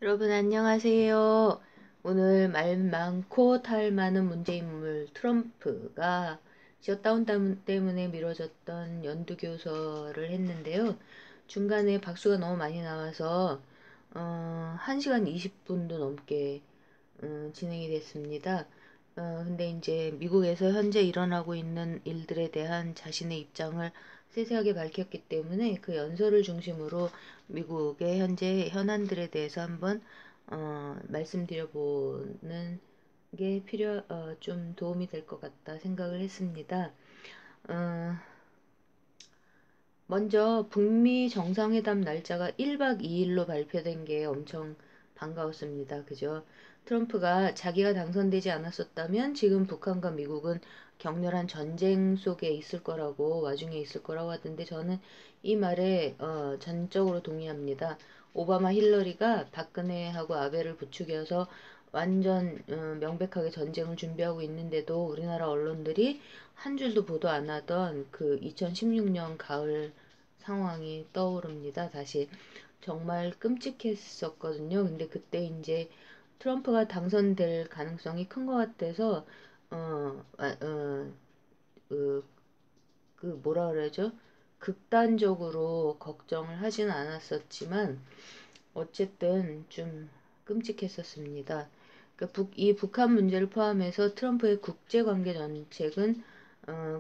여러분 안녕하세요. 오늘 말 많고 탈 많은 문제인물 트럼프가 셧다운 때문에 미뤄졌던 연두교서를 했는데요. 중간에 박수가 너무 많이 나와서 1시간 20분도 넘게 진행이 됐습니다. 근데 이제 미국에서 현재 일어나고 있는 일들에 대한 자신의 입장을 세세하게 밝혔기 때문에 그 연설을 중심으로 미국의 현재 현안들에 대해서 한번 말씀드려보는 게 좀 도움이 될 것 같다 생각을 했습니다. 어, 먼저 북미 정상회담 날짜가 1박 2일로 발표된 게 엄청 반가웠습니다. 그죠? 트럼프가 자기가 당선되지 않았었다면 지금 북한과 미국은 격렬한 전쟁 속에 있을 거라고, 와중에 있을 거라고 하던데 저는 이 말에 전적으로 동의합니다. 오바마 힐러리가 박근혜하고 아베를 부추겨서 완전 명백하게 전쟁을 준비하고 있는데도 우리나라 언론들이 한 줄도 보도 안 하던 그 2016년 가을 상황이 떠오릅니다. 다시 정말 끔찍했었거든요. 근데 그때 이제 트럼프가 당선될 가능성이 큰 것 같아서 어, 아, 어, 그, 그 뭐라 그러죠? 극단적으로 걱정을 하지는 않았었지만 어쨌든 좀 끔찍했었습니다. 이 북한 문제를 포함해서 트럼프의 국제관계 정책은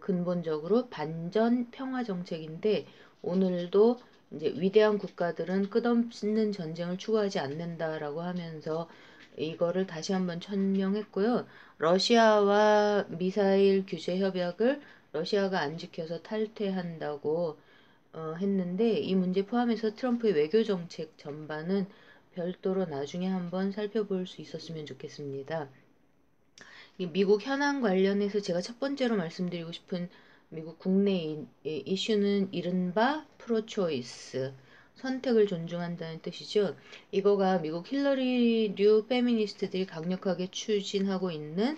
근본적으로 반전 평화 정책인데 오늘도 이제 위대한 국가들은 끝없는 전쟁을 추구하지 않는다라고 하면서 이거를 다시 한번 천명했고요. 러시아와 미사일 규제 협약을 러시아가 안 지켜서 탈퇴한다고 했는데 이 문제 포함해서 트럼프의 외교 정책 전반은 별도로 나중에 한번 살펴볼 수 있었으면 좋겠습니다. 이 미국 현안 관련해서 제가 첫 번째로 말씀드리고 싶은 미국 국내 이슈는 이른바 프로초이스, 선택을 존중한다는 뜻이죠. 이거가 미국 힐러리류 페미니스트들이 강력하게 추진하고 있는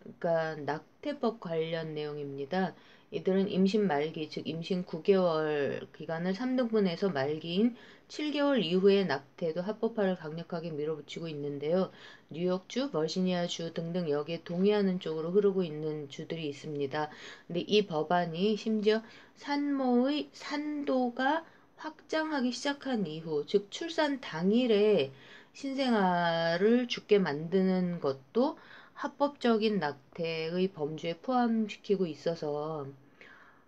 그러니까 낙태법 관련 내용입니다. 이들은 임신 말기, 즉 임신 9개월 기간을 3등분해서 말기인 7개월 이후의 낙태도 합법화를 강력하게 밀어붙이고 있는데요. 뉴욕주, 버지니아주 등등 여기에 동의하는 쪽으로 흐르고 있는 주들이 있습니다. 근데 이 법안이 심지어 산모의 산도가 확장하기 시작한 이후, 즉 출산 당일에 신생아를 죽게 만드는 것도 합법적인 낙태의 범주에 포함시키고 있어서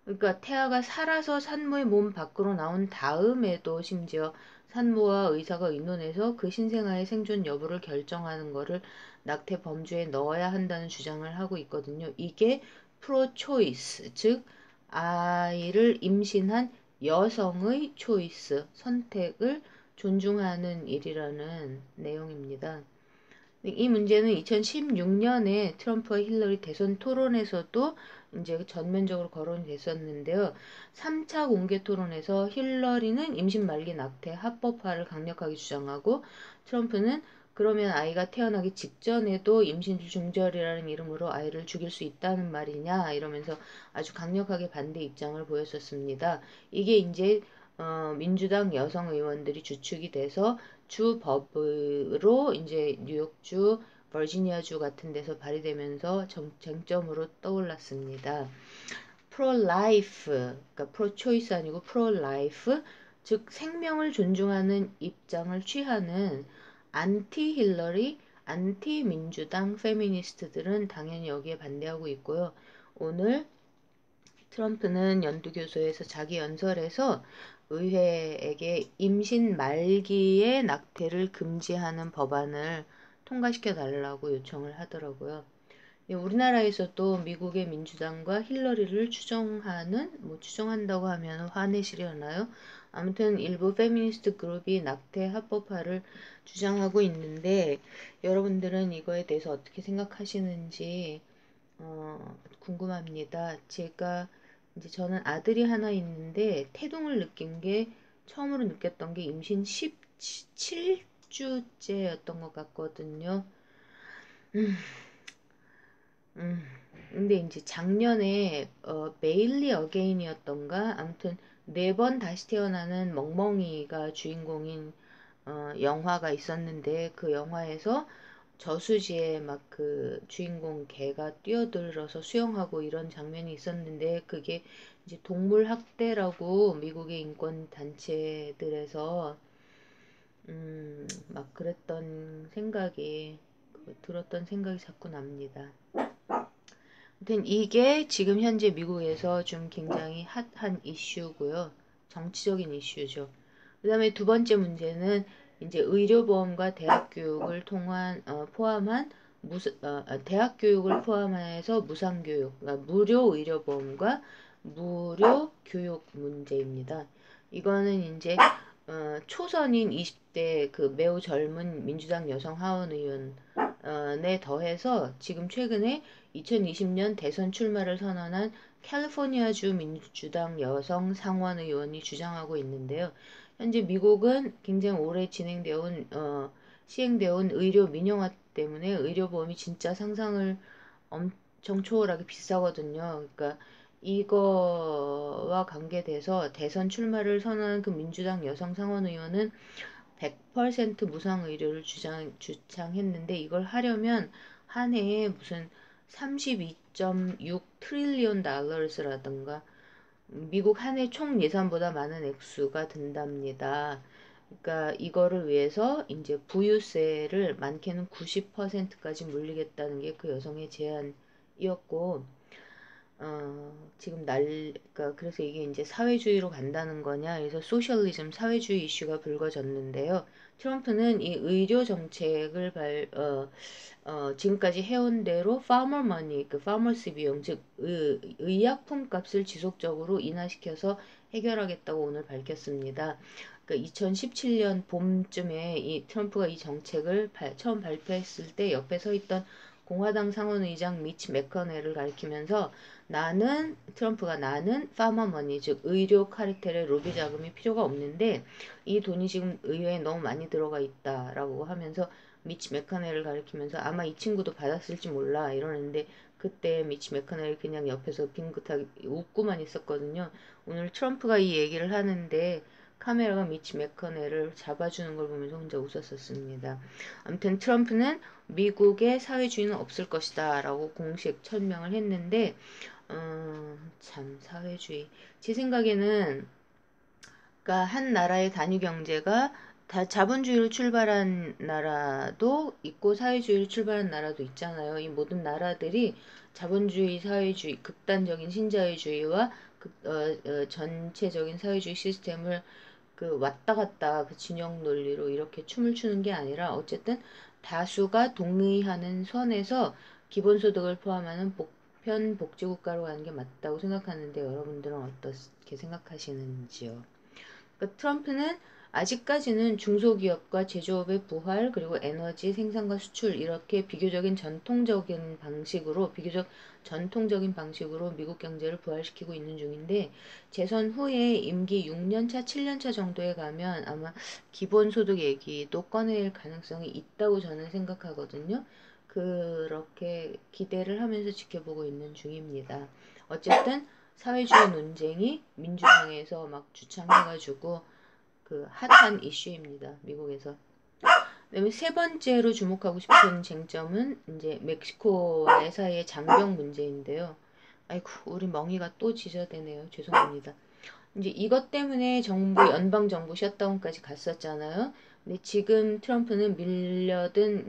그러니까 태아가 살아서 산모의 몸 밖으로 나온 다음에도 심지어 산모와 의사가 의논해서 그 신생아의 생존 여부를 결정하는 거를 낙태 범주에 넣어야 한다는 주장을 하고 있거든요. 이게 프로 초이스, 즉 아이를 임신한 여성의 초이스, 선택을 존중하는 일이라는 내용입니다. 이 문제는 2016년에 트럼프와 힐러리 대선 토론에서도 이제 전면적으로 거론이 됐었는데요. 3차 공개 토론에서 힐러리는 임신 말기 낙태 합법화를 강력하게 주장하고 트럼프는 그러면 아이가 태어나기 직전에도 임신 중절이라는 이름으로 아이를 죽일 수 있다는 말이냐 이러면서 아주 강력하게 반대 입장을 보였었습니다. 이게 이제 민주당 여성 의원들이 주축이 돼서 주 법으로 이제 뉴욕주, 버지니아주 같은 데서 발의되면서 쟁점으로 떠올랐습니다. 프로-라이프, 그러니까 프로-초이스 아니고 프로-라이프, 즉 생명을 존중하는 입장을 취하는 안티-힐러리, 안티-민주당 페미니스트들은 당연히 여기에 반대하고 있고요. 오늘 트럼프는 연두교소에서 자기 연설에서 의회에게 임신 말기의 낙태를 금지하는 법안을 통과시켜 달라고 요청을 하더라고요. 우리나라에서도 미국의 민주당과 힐러리를 추정한다고 하면 화내시려나요? 아무튼 일부 페미니스트 그룹이 낙태 합법화를 주장하고 있는데 여러분들은 이거에 대해서 어떻게 생각하시는지 궁금합니다. 이제 저는 아들이 하나 있는데 태동을 느낀 게 처음으로 느꼈던 게 임신 17주째였던 것 같거든요. 음, 음. 근데 이제 작년에 메일리 어게인이었던가 아무튼 4번 다시 태어나는 멍멍이가 주인공인 영화가 있었는데 그 영화에서 저수지에 막 그 주인공 개가 뛰어들어서 수영하고 이런 장면이 있었는데 그게 이제 동물 학대라고 미국의 인권 단체들에서 막 그랬던 생각이 들었던 생각이 자꾸 납니다. 아무튼 이게 지금 현재 미국에서 좀 굉장히 핫한 이슈고요. 정치적인 이슈죠. 그 다음에 두 번째 문제는 이제 의료보험과 대학교육을 포함한 대학 교육을 포함해서 무상교육, 그러니까 무료 의료보험과 무료 교육 문제입니다. 이거는 이제 초선인 20대 그 매우 젊은 민주당 여성 하원 의원에 더해서 지금 최근에 2020년 대선 출마를 선언한 캘리포니아주 민주당 여성 상원 의원이 주장하고 있는데요. 현재 미국은 굉장히 오래 시행되어 온 의료 민영화 때문에 의료보험이 진짜 상상을 엄청 초월하게 비싸거든요. 그러니까 이거와 관계돼서 대선 출마를 선언한 그 민주당 여성 상원 의원은 100% 무상 의료를 주창했는데 이걸 하려면 한 해에 무슨 32.6 트릴리언 달러스라든가 미국 한 해 총 예산보다 많은 액수가 든답니다. 그러니까 이거를 위해서 이제 부유세를 많게는 90%까지 물리겠다는 게 그 여성의 제안이었고 지금 그러니까 그래서 이게 이제 사회주의로 간다는 거냐, 그래서 소셜리즘, 사회주의 이슈가 불거졌는데요. 트럼프는 이 의료 정책을 지금까지 해온 대로 farmer money, 그 pharmacy 비용, 즉 의약품 값을 지속적으로 인하시켜서 해결하겠다고 오늘 밝혔습니다. 그러니까 2017년 봄쯤에 이 트럼프가 이 정책을 처음 발표했을 때 옆에 서 있던 공화당 상원의장 미치 맥커넬을 가리키면서 나는 파머머니, 즉 의료 카르텔의 로비 자금이 필요가 없는데 이 돈이 지금 의회에 너무 많이 들어가 있다라고 하면서 미치 맥커넬을 가리키면서 아마 이 친구도 받았을지 몰라 이러는데 그때 미치 맥커넬이 그냥 옆에서 빙긋하게 웃고만 있었거든요. 오늘 트럼프가 이 얘기를 하는데 카메라가 미치 맥커넬을 잡아주는 걸 보면서 혼자 웃었었습니다. 아무튼 트럼프는 미국의 사회주의는 없을 것이다 라고 공식 천명을 했는데 참 사회주의 제 생각에는 그러니까 한 나라의 단위 경제가 다 자본주의로 출발한 나라도 있고 사회주의로 출발한 나라도 있잖아요. 이 모든 나라들이 자본주의, 사회주의, 극단적인 신자유주의와 전체적인 사회주의 시스템을 그 왔다 갔다 그 진영 논리로 이렇게 춤을 추는 게 아니라 어쨌든 다수가 동의하는 선에서 기본소득을 포함하는 보편 복지국가로 가는 게 맞다고 생각하는데 여러분들은 어떻게 생각하시는지요? 그러니까 트럼프는 아직까지는 중소기업과 제조업의 부활 그리고 에너지 생산과 수출 이렇게 비교적 전통적인 방식으로 미국 경제를 부활시키고 있는 중인데 재선 후에 임기 6년차, 7년차 정도에 가면 아마 기본소득 얘기도 꺼낼 가능성이 있다고 저는 생각하거든요. 그렇게 기대를 하면서 지켜보고 있는 중입니다. 어쨌든 사회주의 논쟁이 민주당에서 막 주창해가지고 그 핫한 이슈입니다. 미국에서. 그다음에 세 번째로 주목하고 싶은 쟁점은 이제 멕시코와의 사이의 장벽 문제인데요. 아이고 우리 멍이가 또 지저대네요. 죄송합니다. 이제 이것 때문에 연방 정부 셧다운까지 갔었잖아요. 근데 지금 트럼프는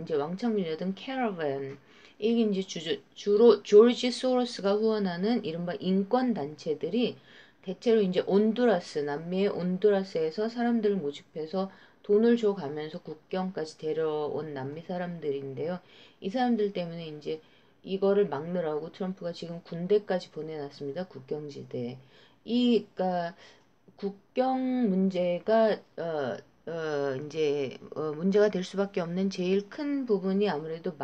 이제 왕창 밀려든 캐러밴 이게 이제 주로 조지 소로스가 후원하는 이른바 인권 단체들이 대체로 이제 남미의 온두라스에서 사람들을 모집해서 돈을 줘가면서 국경까지 데려온 남미 사람들인데요. 이 사람들 때문에 이제 이거를 막느라고 트럼프가 지금 군대까지 보내놨습니다. 국경지대에. 그러니까 국경 문제가 이제 문제가 될 수밖에 없는 제일 큰 부분이 아무래도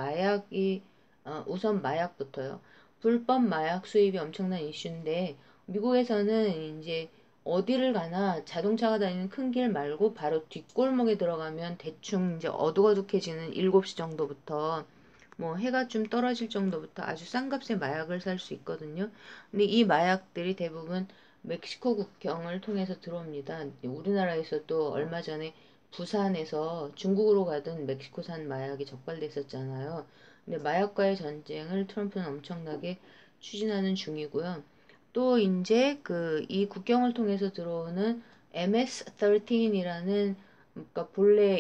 우선 마약부터요. 불법 마약 수입이 엄청난 이슈인데 미국에서는 이제 어디를 가나 자동차가 다니는 큰 길 말고 바로 뒷골목에 들어가면 대충 이제 어둑어둑해지는 7시 정도부터 뭐 해가 좀 떨어질 정도부터 아주 싼 값에 마약을 살 수 있거든요. 근데 이 마약들이 대부분 멕시코 국경을 통해서 들어옵니다. 우리나라에서도 얼마 전에 부산에서 중국으로 가던 멕시코산 마약이 적발됐었잖아요. 근데 마약과의 전쟁을 트럼프는 엄청나게 추진하는 중이고요. 또 이제 그 이 국경을 통해서 들어오는 MS-13이라는, 그러니까 본래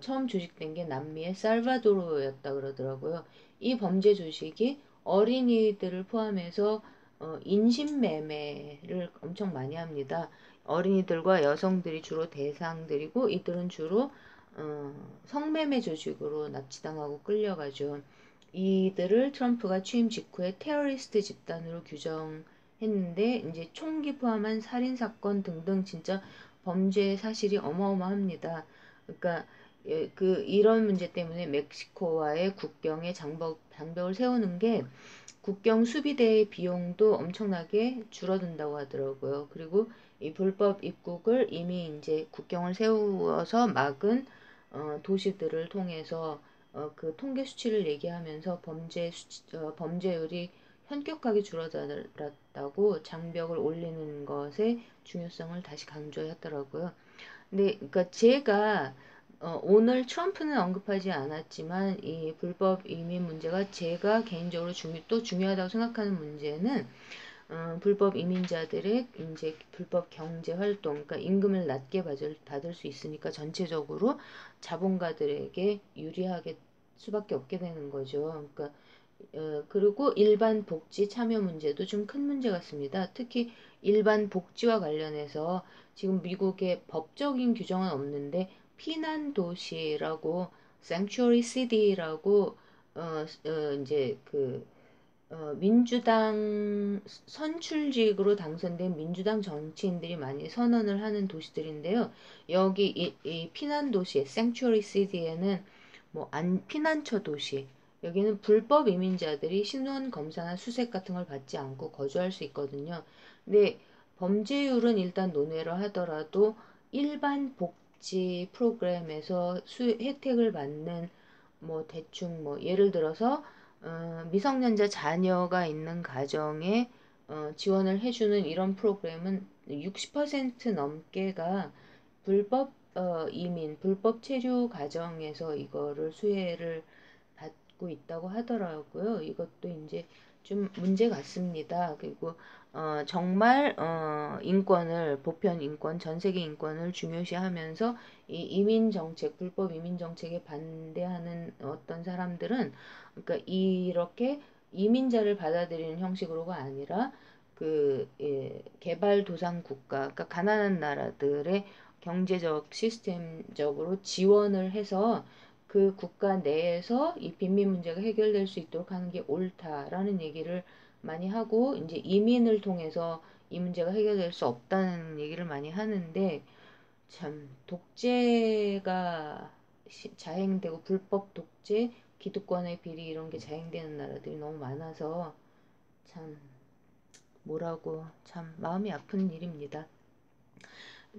처음 조직된 게 남미의 살바도르였다 그러더라고요. 이 범죄 조직이 어린이들을 포함해서 인신매매를 엄청 많이 합니다. 어린이들과 여성들이 주로 대상들이고, 이들은 주로 성매매 조직으로 납치당하고 끌려가죠. 이들을 트럼프가 취임 직후에 테러리스트 집단으로 규정했는데, 이제 총기 포함한 살인 사건 등등 진짜 범죄 사실이 어마어마합니다. 그러니까 이런 문제 때문에 멕시코와의 국경에 장벽을 세우는 게 국경 수비대의 비용도 엄청나게 줄어든다고 하더라고요. 그리고 이 불법 입국을 이미 이제 국경을 세워서 막은 도시들을 통해서 그 통계 수치를 얘기하면서 범죄율이 현격하게 줄어들었다고 장벽을 올리는 것의 중요성을 다시 강조했더라고요. 근데 그러니까 제가 오늘 트럼프는 언급하지 않았지만 이 불법 이민 문제가 제가 개인적으로 또 중요하다고 생각하는 문제는 불법 이민자들의 이제 불법 경제 활동, 그러니까 임금을 낮게 받을 수 있으니까 전체적으로 자본가들에게 유리하게 수밖에 없게 되는 거죠. 그러니까 그리고 일반 복지 참여 문제도 좀 큰 문제 같습니다. 특히 일반 복지와 관련해서 지금 미국의 법적인 규정은 없는데 피난 도시라고 sanctuary city라고 이제 민주당 선출직으로 당선된 민주당 정치인들이 많이 선언을 하는 도시들인데요. 여기 이 피난 도시, sanctuary city에는 피난처 도시, 여기는 불법 이민자들이 신원 검사나 수색 같은 걸 받지 않고 거주할 수 있거든요. 근데 범죄율은 일단 논외로 하더라도 일반 복지 프로그램에서 혜택을 받는 대충 예를 들어서 미성년자 자녀가 있는 가정에 지원을 해주는 이런 프로그램은 60% 넘게가 불법 체류 가정에서 이거를 수혜를 받고 있다고 하더라고요. 이것도 이제 좀 문제 같습니다. 그리고 정말 보편 인권, 전 세계 인권을 중요시하면서 이 이민 정책, 불법 이민 정책에 반대하는 어떤 사람들은, 그러니까 이렇게 이민자를 받아들이는 형식으로가 아니라 개발도상 국가, 그러니까 가난한 나라들의 경제적 시스템적으로 지원을 해서 그 국가 내에서 이 빈민 문제가 해결될 수 있도록 하는 게 옳다라는 얘기를 많이 하고, 이제 이민을 통해서 이 문제가 해결될 수 없다는 얘기를 많이 하는데, 참 독재가 자행되고 불법 독재, 기득권의 비리 이런 게 자행되는 나라들이 너무 많아서 참 뭐라고 참 마음이 아픈 일입니다.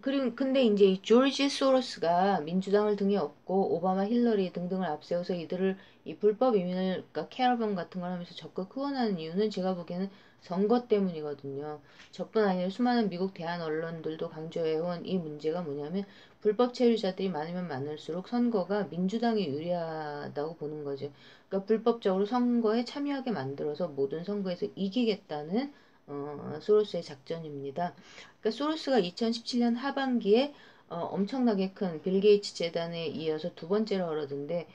그리고 근데 이제 이 조지 소로스가 민주당을 등에 업고 오바마, 힐러리 등등을 앞세워서 이들을 이 불법 이민을, 그러니까 캐러밴 같은 걸 하면서 적극 후원하는 이유는 제가 보기에는 선거 때문이거든요. 저뿐 아니라 수많은 미국 대한 언론들도 강조해온 이 문제가 뭐냐면 불법 체류자들이 많으면 많을수록 선거가 민주당이 유리하다고 보는 거죠. 그러니까 불법적으로 선거에 참여하게 만들어서 모든 선거에서 이기겠다는 소로스의 작전입니다. 그러니까 소로스가 2017년 하반기에 엄청나게 큰 빌 게이츠 재단에 이어서 두 번째로 그러던데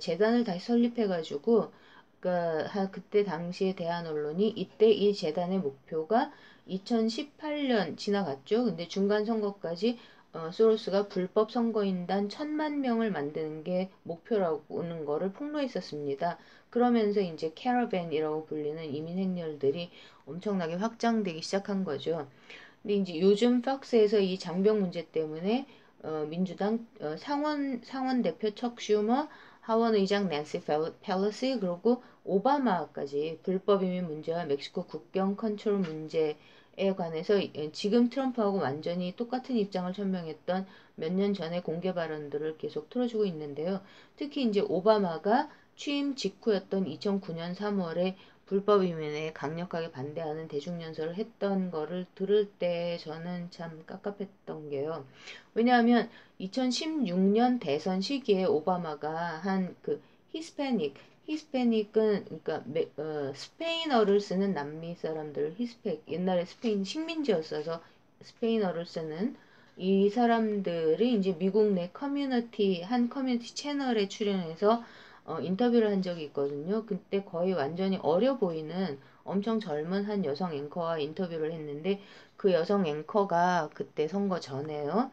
재단을 다시 설립해가지고, 그러니까 그때 당시에 대한 언론이 이때 이 재단의 목표가 2018년 지나갔죠. 근데 중간 선거까지 소로스가 불법 선거인단 1,000만 명을 만드는 게 목표라고는 거를 폭로했었습니다. 그러면서 이제 캐러밴이라고 불리는 이민 행렬들이 엄청나게 확장되기 시작한 거죠. 근데 이제 요즘 팍스에서 이 장벽 문제 때문에 민주당 상원 대표 척 슈머, 하원 의장 낸시 펠로시, 그리고 오바마까지 불법 이민 문제와 멕시코 국경 컨트롤 문제에 관해서 지금 트럼프하고 완전히 똑같은 입장을 천명했던 몇 년 전의 공개 발언들을 계속 틀어주고 있는데요. 특히 이제 오바마가 취임 직후였던 2009년 3월에 불법 이민에 강력하게 반대하는 대중연설을 했던 거를 들을 때 저는 참 깝깝했던 게요. 왜냐하면 2016년 대선 시기에 오바마가 한 그 히스패닉은 그러니까 스페인어를 쓰는 남미 사람들 옛날에 스페인 식민지였어서 스페인어를 쓰는 이 사람들이 이제 미국 내 한 커뮤니티 채널에 출연해서 인터뷰를 한 적이 있거든요. 그때 거의 완전히 어려 보이는 엄청 젊은 한 여성 앵커와 인터뷰를 했는데 그 여성 앵커가 그때 선거 전에요.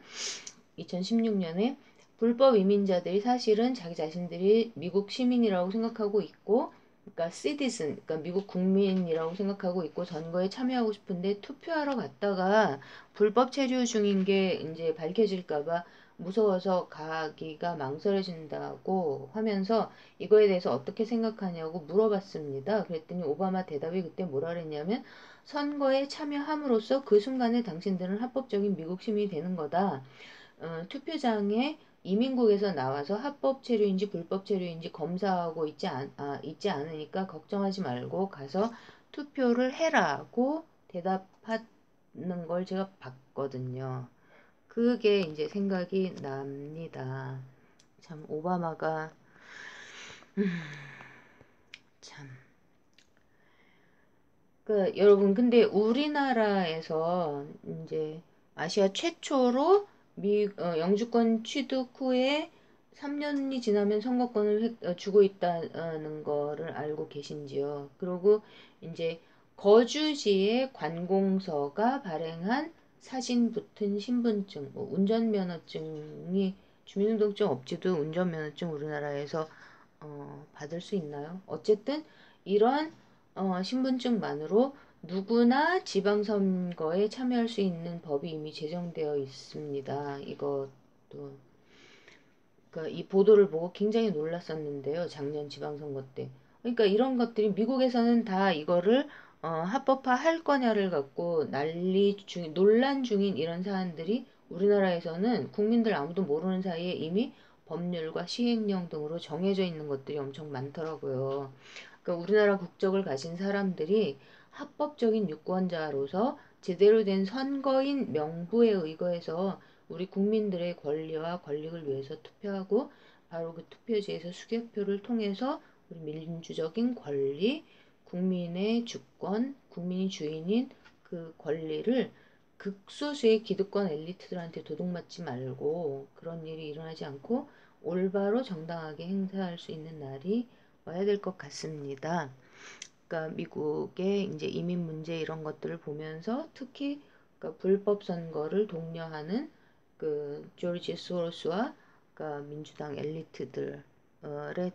2016년에 불법 이민자들이 사실은 자기 자신들이 미국 시민이라고 생각하고 있고, 그러니까 citizen, 그러니까 미국 국민이라고 생각하고 있고 선거에 참여하고 싶은데 투표하러 갔다가 불법 체류 중인 게 이제 밝혀질까봐 무서워서 가기가 망설여진다고 하면서 이거에 대해서 어떻게 생각하냐고 물어봤습니다. 그랬더니 오바마 대답이 그때 뭐라 그랬냐면 선거에 참여함으로써 그 순간에 당신들은 합법적인 미국 시민이 되는 거다. 투표장에 이민국에서 나와서 합법 체류인지 불법 체류인지 검사하고 있지 않으니까 걱정하지 말고 가서 투표를 해라고 대답하는 걸 제가 봤거든요. 그게 이제 생각이 납니다. 참 오바마가 참. 여러분 근데 우리나라에서 이제 아시아 최초로 영주권 취득 후에 3년이 지나면 선거권을 주고 있다는 거를 알고 계신지요? 그리고 이제 거주지의 관공서가 발행한 사진 붙은 신분증, 운전면허증이 주민등록증 없이도 운전면허증 우리나라에서 받을 수 있나요? 어쨌든 이런 신분증만으로 누구나 지방선거에 참여할 수 있는 법이 이미 제정되어 있습니다. 이것도 그러니까 이 보도를 보고 굉장히 놀랐었는데요. 작년 지방선거 때. 그러니까 이런 것들이 미국에서는 다 이거를 합법화 할 거냐를 갖고 논란 중인 이런 사안들이 우리나라에서는 국민들 아무도 모르는 사이에 이미 법률과 시행령 등으로 정해져 있는 것들이 엄청 많더라고요. 그러니까 우리나라 국적을 가진 사람들이 합법적인 유권자로서 제대로 된 선거인 명부에 의거해서 우리 국민들의 권리와 권익을 위해서 투표하고 바로 그 투표지에서 수개표를 통해서 우리 민주적인 권리, 국민의 주권, 국민이 주인인 그 권리를 극소수의 기득권 엘리트들한테 도둑맞지 말고 그런 일이 일어나지 않고 올바로 정당하게 행사할 수 있는 날이 와야 될 것 같습니다. 그러니까 미국의 이제 이민 문제 이런 것들을 보면서 특히 그러니까 불법 선거를 독려하는 그 조지 소로스와 그러니까 민주당 엘리트들에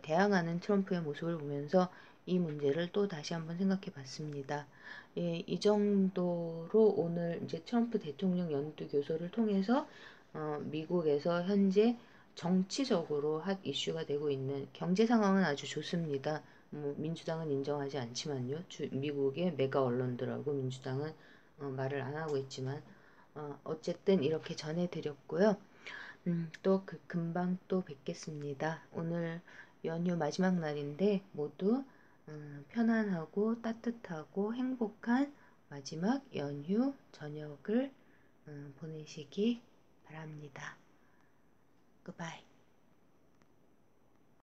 대항하는 트럼프의 모습을 보면서 이 문제를 또 다시 한번 생각해 봤습니다. 예, 이 정도로 오늘 이제 트럼프 대통령 연두 교소를 통해서 미국에서 현재 정치적으로 핫 이슈가 되고 있는 경제 상황은 아주 좋습니다. 민주당은 인정하지 않지만요. 미국의 메가 언론들하고 민주당은 말을 안 하고 있지만 어쨌든 이렇게 전해드렸고요. 또 금방 또 뵙겠습니다. 오늘 연휴 마지막 날인데 모두 편안하고 따뜻하고 행복한 마지막 연휴 저녁을 보내시기 바랍니다. Goodbye.